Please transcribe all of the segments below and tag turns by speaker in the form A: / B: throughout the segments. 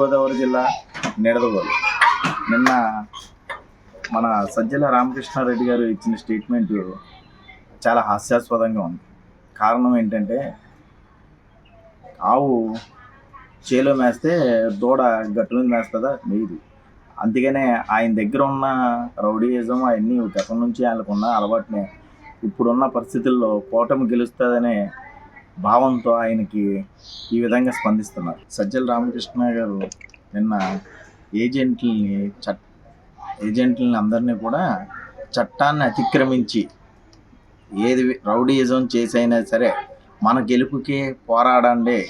A: తూర్పుగోదావరి జిల్లా నిడదవోలు. నిన్న మన సజ్జల రామకృష్ణారెడ్డి గారు ఇచ్చిన స్టేట్మెంటు చాలా హాస్యాస్పదంగా ఉంది. కారణం ఏంటంటే, ఆవు చేలో మేస్తే దూడ గట్టు మీద మేస్తుందా? లేదు. అందుకనే ఆయన దగ్గర ఉన్న రౌడీయిజం అవన్నీ గతం నుంచి ఆయనకున్న అలవాటునే ఇప్పుడున్న పరిస్థితుల్లో కూటమి గెలుస్తుందనే భావంతో ఆయనకి ఈ విధంగా స్పందిస్తున్నారు. సజ్జల రామకృష్ణ గారు నిన్న ఏజెంట్లని అందరినీ కూడా చట్టాన్ని అతిక్రమించి ఏది రౌడీయిజం చేసైనా సరే మన గెలుపుకి పోరాడండి,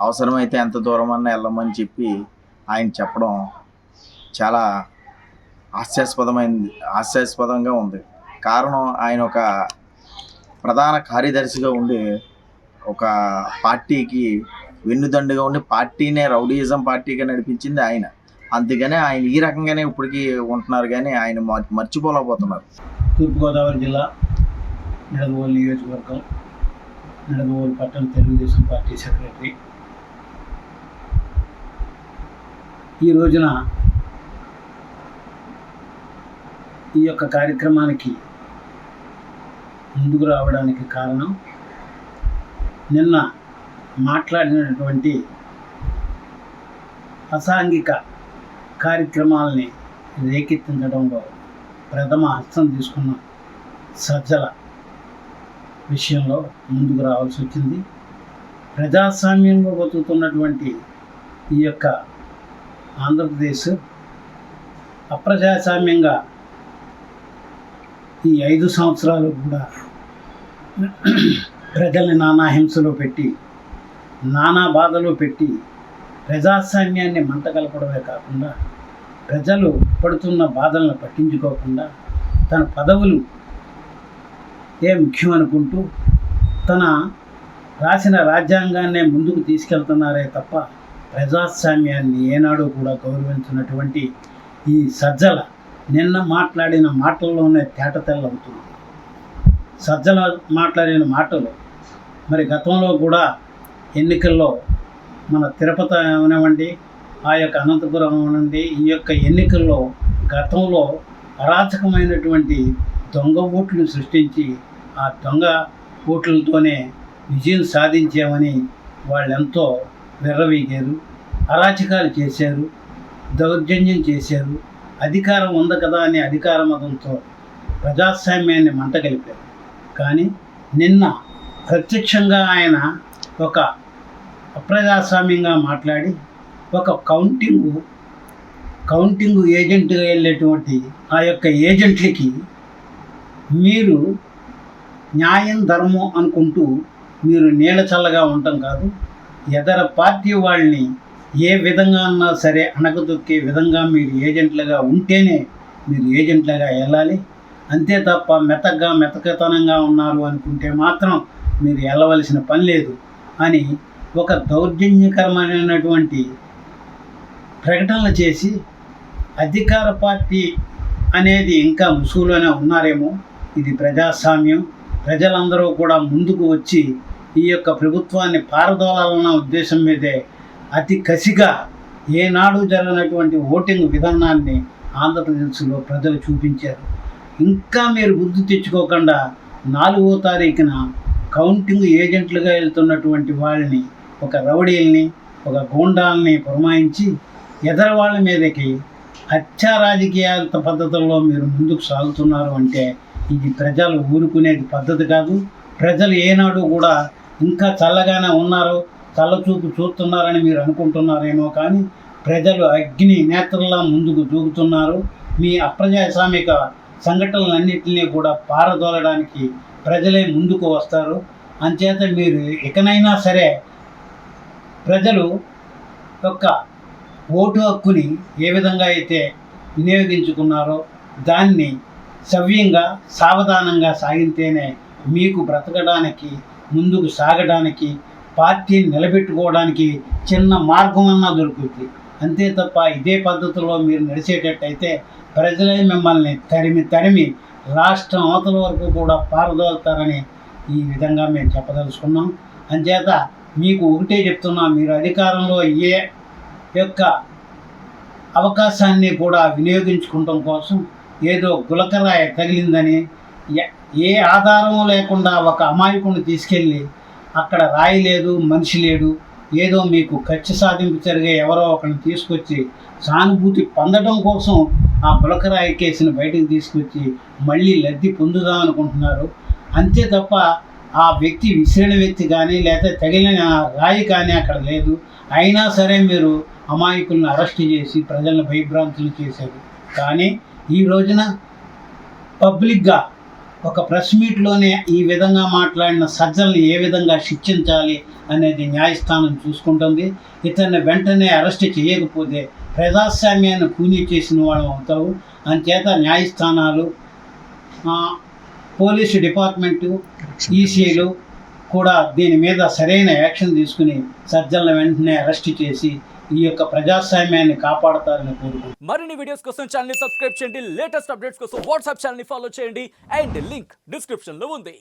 A: అవసరమైతే ఎంత దూరమన్నా వెళ్ళమని చెప్పి ఆయన చెప్పడం చాలా హాస్యాస్పదంగా ఉంది. కారణం, ఆయన ఒక ప్రధాన కార్యదర్శిగా ఉండి ఒక పార్టీకి వెన్నుదండుగా ఉండి పార్టీనే రౌడీయిజం పార్టీగా నడిపించింది ఆయన. అందుకనే ఆయన ఈ రకంగానే ఇప్పటికీ ఉంటున్నారు, కానీ ఆయన మర్చిపోలేకపోతున్నారు.
B: తూర్పుగోదావరి జిల్లా నిడదవోలు నియోజకవర్గం, నిడదవోలు పట్టణ తెలుగుదేశం పార్టీ సెక్రటరీ. ఈ రోజున ఈ యొక్క కార్యక్రమానికి ముందుకు రావడానికి కారణం, నిన్న మాట్లాడినటువంటి అసాంఘిక కార్యక్రమాలని రేకెత్తించడంలో ప్రథమ హస్తం తీసుకున్న సజ్జల విషయంలో ముందుకు రావాల్సి వచ్చింది. ప్రజాస్వామ్యంలో బతుకుతున్నటువంటి ఈ యొక్క ఆంధ్రప్రదేశ్ అప్రజాస్వామ్యంగా ఈ 5 సంవత్సరాలు కూడా ప్రజల్ని నానా హింసలో పెట్టి, నానా బాధలో పెట్టి, ప్రజాస్వామ్యాన్ని మంట కలపడమే కాకుండా ప్రజలు పడుతున్న బాధలను పట్టించుకోకుండా తన పదవులు ముఖ్యం అనుకుంటూ తన రాసిన రాజ్యాంగాన్నే ముందుకు తీసుకెళ్తున్నారే తప్ప ప్రజాస్వామ్యాన్ని ఏనాడు కూడా గౌరవించినటువంటి ఈ సజ్జల నిన్న మాట్లాడిన మాటల్లోనే తేటతెల్లవుతుంది. సజ్జల మాట్లాడిన మాటలు మరి గతంలో కూడా ఎన్నికల్లో మన తిరుపతి అవనివ్వండి, ఆ యొక్క అనంతపురం అవనండి, ఈ యొక్క ఎన్నికల్లో గతంలో అరాచకమైనటువంటి దొంగ ఓట్లు సృష్టించి ఆ దొంగ ఓట్లతోనే విజయం సాధించామని వాళ్ళెంతో విర్రవీగారు, అరాచకాలు చేశారు, దౌర్జన్యం చేశారు. అధికారం ఉంది కదా అని అధికార మతంతో ప్రజాస్వామ్యాన్ని మంట కలిపారు. కానీ నిన్న ప్రత్యక్షంగా ఆయన ఒక అప్రజాస్వామ్యంగా మాట్లాడి ఒక కౌంటింగ్ ఏజెంట్గా వెళ్ళేటువంటి ఆ యొక్క ఏజెంట్లకి మీరు న్యాయం ధర్మం అనుకుంటూ మీరు నీళ్ళ చల్లగా ఉండటం కాదు, ఎదర పార్టీ వాళ్ళని ఏ విధంగా అన్నా సరే అణగదొక్కే విధంగా మీరు ఏజెంట్లుగా ఉంటేనే మీరు ఏజెంట్లుగా వెళ్ళాలి. అంతే తప్ప మెతకతనంగా ఉన్నారు అనుకుంటే మాత్రం మీరు వెళ్ళవలసిన పని లేదు అని ఒక దౌర్జన్యకరమైనటువంటి ప్రకటనలు చేసి, అధికార పార్టీ అనేది ఇంకా ముసుగులోనే ఉన్నారేమో, ఇది ప్రజాస్వామ్యం, ప్రజలందరూ కూడా ముందుకు వచ్చి ఈ యొక్క ప్రభుత్వాన్ని పారదోలాలన్న ఉద్దేశం మీదే అతి కసిగా ఏనాడు జరిగినటువంటి ఓటింగ్ విధానాన్ని ఆంధ్రప్రదేశ్లో ప్రజలు చూపించారు. ఇంకా మీరు బుద్ధి తెచ్చుకోకుండా 4వ తారీఖున కౌంటింగ్ ఏజెంట్లుగా వెళ్తున్నటువంటి వాళ్ళని, ఒక రౌడీల్ని, ఒక గూండాల్ని పురమాయించి ఎదర వాళ్ళ మీదకి హత్యా రాజకీయాల పద్ధతుల్లో మీరు ముందుకు సాగుతున్నారు అంటే ఇది ప్రజలు ఊరుకునేది పద్ధతి కాదు. ప్రజలు ఏనాడు కూడా ఇంకా చల్లగానే ఉన్నారు, చల్లచూపు చూస్తున్నారని మీరు అనుకుంటున్నారేమో, కానీ ప్రజలు అగ్ని నేత్రలా ముందుకు దూకుతున్నారు. మీ అప్రజాస్వామిక సంఘటనలన్నింటినీ కూడా పారదోలడానికి ప్రజలే ముందుకు వస్తారు. అంచేత మీరు ఇకనైనా సరే ప్రజలు యొక్క ఓటు హక్కుని ఏ విధంగా అయితే వినియోగించుకున్నారో దాన్ని సవ్యంగా సావధానంగా సాగితేనే మీకు బ్రతకడానికి, ముందుకు సాగడానికి, పార్టీని నిలబెట్టుకోవడానికి చిన్న మార్గం అన్నా దొరుకుతుంది. అంతే తప్ప ఇదే పద్ధతిలో మీరు నడిచేటట్టయితే ప్రజలే మిమ్మల్ని తరిమి రాష్ట్రం అవతల వరకు కూడా పారదోలుతారని ఈ విధంగా మేము చెప్పదలుచుకున్నాం. అంచేత మీకు ఒకటే చెప్తున్నా, మీరు అధికారంలో ఏ యొక్క అవకాశాన్ని కూడా వినియోగించుకోవడం కోసం ఏదో గులకరాయ తగిలిందని ఏ ఆధారం లేకుండా ఒక అమాయకుడిని తీసుకెళ్ళి అక్కడ రాయి లేదు, మనిషి లేడు, ఏదో మీకు కక్ష సాధింపు జరిగే ఎవరో ఒకరిని తీసుకొచ్చి సానుభూతి పొందడం కోసం ఆ గులకరాయి కేసుని బయటకు తీసుకొచ్చి మళ్ళీ లబ్ధి పొందుదాం అనుకుంటున్నారు. అంతే తప్ప ఆ వ్యక్తి విసిరిన వ్యక్తి కానీ లేదా తగిలిన రాయి కానీ అక్కడ లేదు. అయినా సరే మీరు అమాయకులను అరెస్ట్ చేసి ప్రజలను భయభ్రాంతులు చేశారు. కానీ ఈ రోజున పబ్లిక్గా ఒక ప్రెస్ మీట్లోనే ఈ విధంగా మాట్లాడిన సజ్జల్ని ఏ విధంగా శిక్షించాలి అనేది న్యాయస్థానం చూసుకుంటుంది. ఇతన్ని వెంటనే అరెస్ట్ చేయకపోతే ప్రజాస్వామ్యాన్ని కూనీ చేసిన వాళ్ళం అవుతావు. అంచేత న్యాయస్థానాలు, పోలీసు డిపార్ట్మెంటు, ఈసీలు కూడా దీని మీద సరైన యాక్షన్ తీసుకుని సజ్జలను వెంటనే అరెస్ట్ చేసి ఈ యొక్క ప్రజాస్వామ్యాన్ని కాపాడతారని కోరుకుంటున్నాను.
C: మరిన్ని వీడియోస్ కోసం ఛానల్ ని సబ్స్క్రైబ్ చేయండి. లేటెస్ట్ అప్డేట్స్ కోసం వాట్సాప్ ఛానల్ ని ఫాలో చేయండి. అండ్ లింక్ డిస్క్రిప్షన్ లో ఉంది.